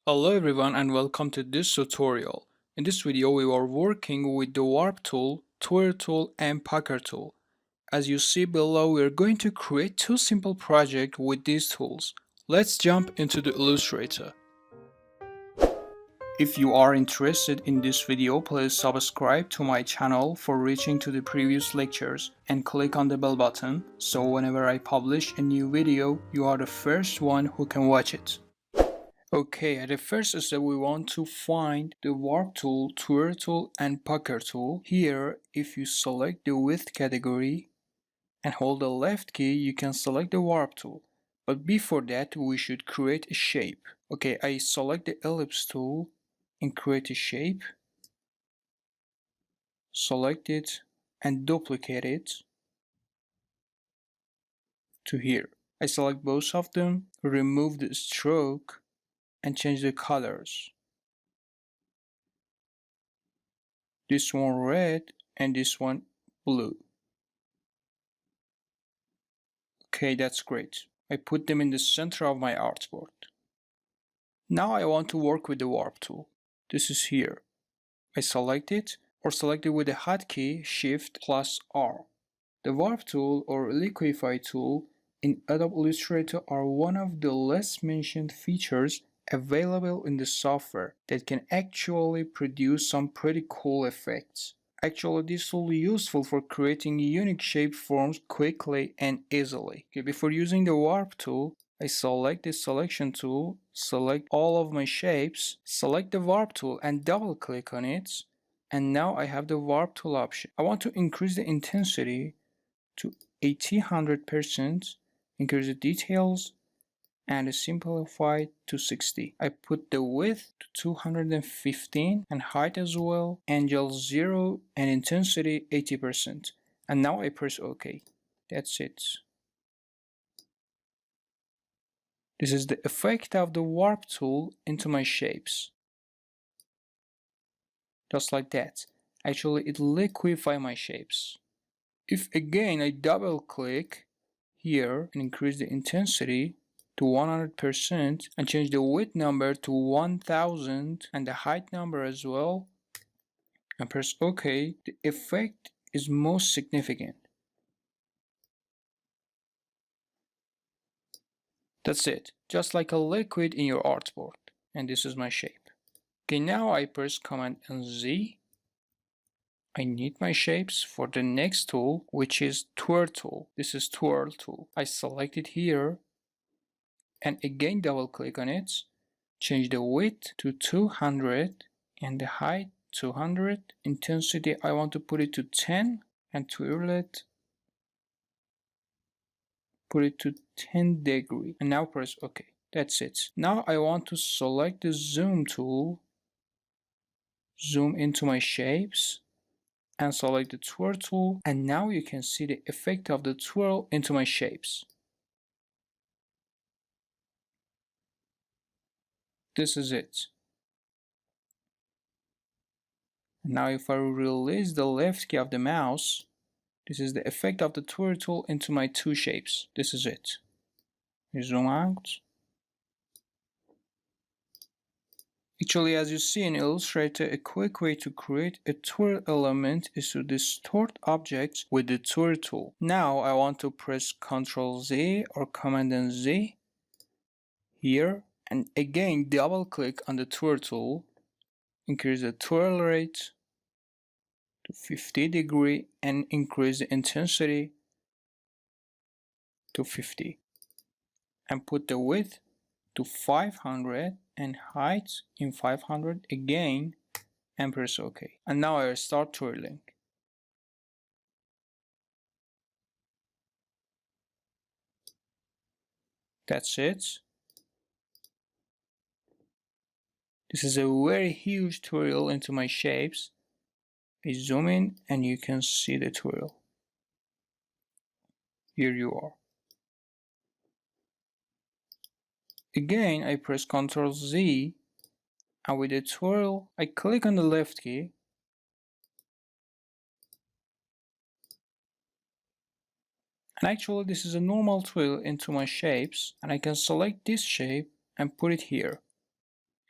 Hello everyone and welcome to this tutorial. In this video we are working with the Warp tool, Twirl tool and Pucker tool. As you see below we are going to create two simple projects with these tools. Let's jump into the Illustrator. If you are interested in this video, please subscribe to my channel for reaching to the previous lectures and click on the bell button so whenever I publish a new video you are the first one who can watch it. Okay, at the first step we want to find the Warp tool, Twirl tool and Pucker tool. Here, if you select the width category and hold the left key, you can select the Warp tool. But before that, we should create a shape. Okay, I select the Ellipse tool and create a shape. Select it and duplicate it to here. I select both of them, remove the stroke and change the colors. This one red and this one blue. Okay, that's great. I put them in the center of my artboard. Now I want to work with the Warp tool. This is here. I select it or select it with the hotkey Shift plus R. The Warp tool or Liquify tool in Adobe Illustrator are one of the less mentioned features available in the software that can actually produce some pretty cool effects. Actually, this tool is useful for creating unique shape forms quickly and easily. Okay, before using the Warp tool, I select the Selection tool, select all of my shapes, select the Warp tool and double click on it, and now I have the Warp tool option. I want to increase the intensity to 1800%, increase the details, and simplify to 60. I put the width to 215 and height as well, angle 0 and intensity 80%. And now I press OK. That's it. This is the effect of the Warp tool into my shapes. Just like that. Actually, it liquefy my shapes. If again I double click here and increase the intensity to 100% and change the width number to 1000 and the height number as well and press OK, the effect is most significant. That's it, just like a liquid in your artboard. And this is my shape. Okay, now I press Command and Z. I need my shapes for the next tool, which is Twirl tool. This is Twirl tool. I select it here and again double click on it, change the width to 200 and the height 200, intensity I want to put it to 10 and twirl it, put it to 10 degree and now press OK. That's it. Now I want to select the zoom tool, zoom into my shapes and select the twirl tool, and now you can see the effect of the twirl into my shapes. This is it. Now if I release the left key of the mouse, this is the effect of the Twirl tool into my two shapes. This is it. I zoom out. Actually, as you see in Illustrator, a quick way to create a twirl element is to distort objects with the Twirl tool. Now I want to press Ctrl Z or Command and Z here, and again double click on the Twirl tool, increase the twirl rate to 50 degree and increase the intensity to 50 and put the width to 500 and height in 500 again and press OK. And now I start twirling. That's it. This is a very huge twirl into my shapes. I zoom in and you can see the twirl. Here you are. Again, I press Ctrl Z and with the twirl, I click on the left key and actually this is a normal twirl into my shapes and I can select this shape and put it here.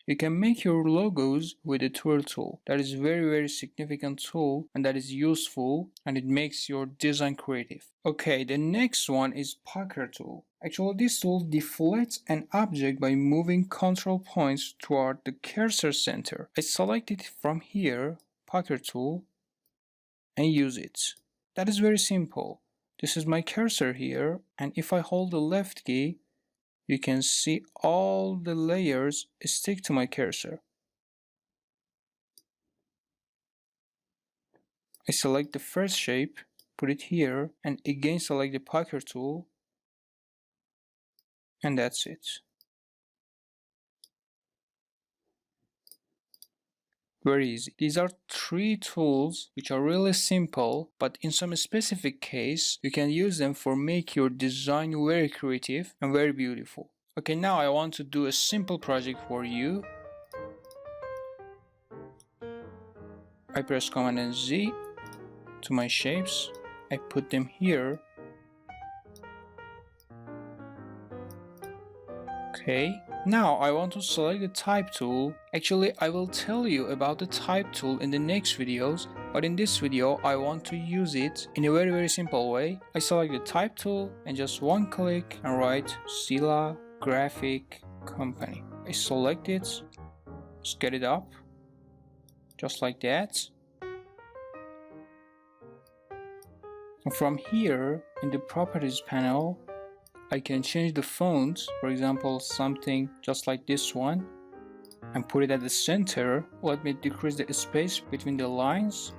You can make your logos with the Twirl tool. That is very significant tool, and that is useful, and it makes your design creative. Okay, the next one is Poker tool. Actually, this tool deflects an object by moving control points toward the cursor center. I select it from here, Poker tool, and use it. That is very simple. This is my cursor here, and if I hold the left key, you can see all the layers stick to my cursor. I select the first shape, put it here, and again select the Poker tool, and that's it. Very easy. These are 3 tools which are really simple, but in some specific case, you can use them for make your design very creative and very beautiful. Okay, now I want to do a simple project for you. I press Command and Z to my shapes. I put them here. Okay, now I want to select the type tool. Actually, I will tell you about the type tool in the next videos, but in this video I want to use it in a very simple way. I select the type tool and just one click and write ScyllaGraphic company. I select it, just get it up, just like that. And from here in the properties panel, I can change the font, for example something just like this one, and put it at the center. Let me decrease the space between the lines.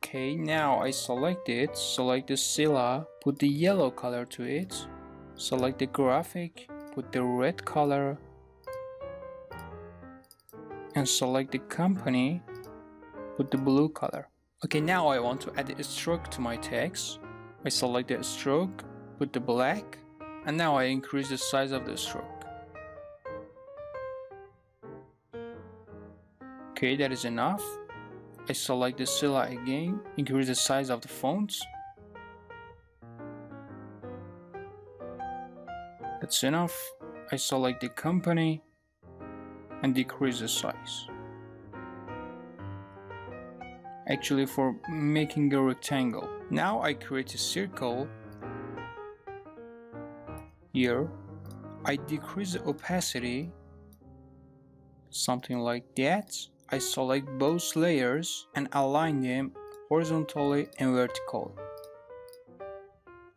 Okay, now I select it, select the Scylla, put the yellow color to it, select the graphic, put the red color, and select the company, put the blue color. Okay, now I want to add a stroke to my text. I select the stroke, put the black, and now I increase the size of the stroke. Okay, that is enough. I select the Scylla again, increase the size of the fonts. That's enough. I select the company and decrease the size. Actually for making a rectangle. Now I create a circle here. I decrease the opacity, something like that. I select both layers and align them horizontally and vertically.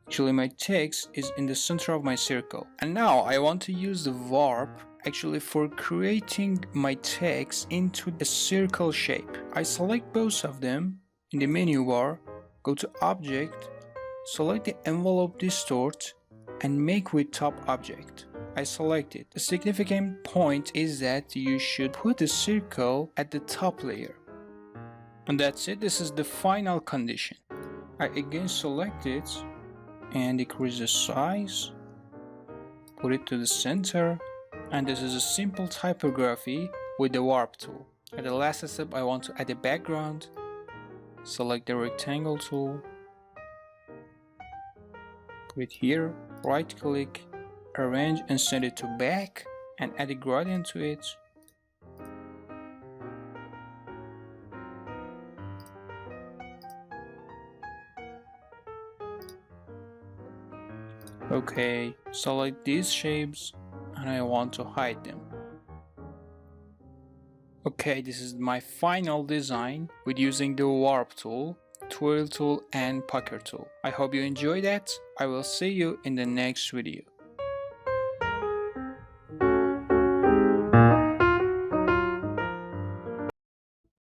Actually my text is in the center of my circle. And now I want to use the warp actually for creating my text into a circle shape. I select both of them in the menu bar, go to Object, select the Envelope Distort, and Make with Top Object. I select it. The significant point is that you should put the circle at the top layer. And that's it. This is the final condition. I again select it and decrease the size, put it to the center, and this is a simple typography with the warp tool. At the last step I want to add a background. Select the rectangle tool, put it here, right click, arrange and send it to back, and add a gradient to it. Okay, select these shapes and I want to hide them. Okay, this is my final design with using the warp tool, Twirl tool and Poker tool. I hope you enjoyed that. I will see you in the next video.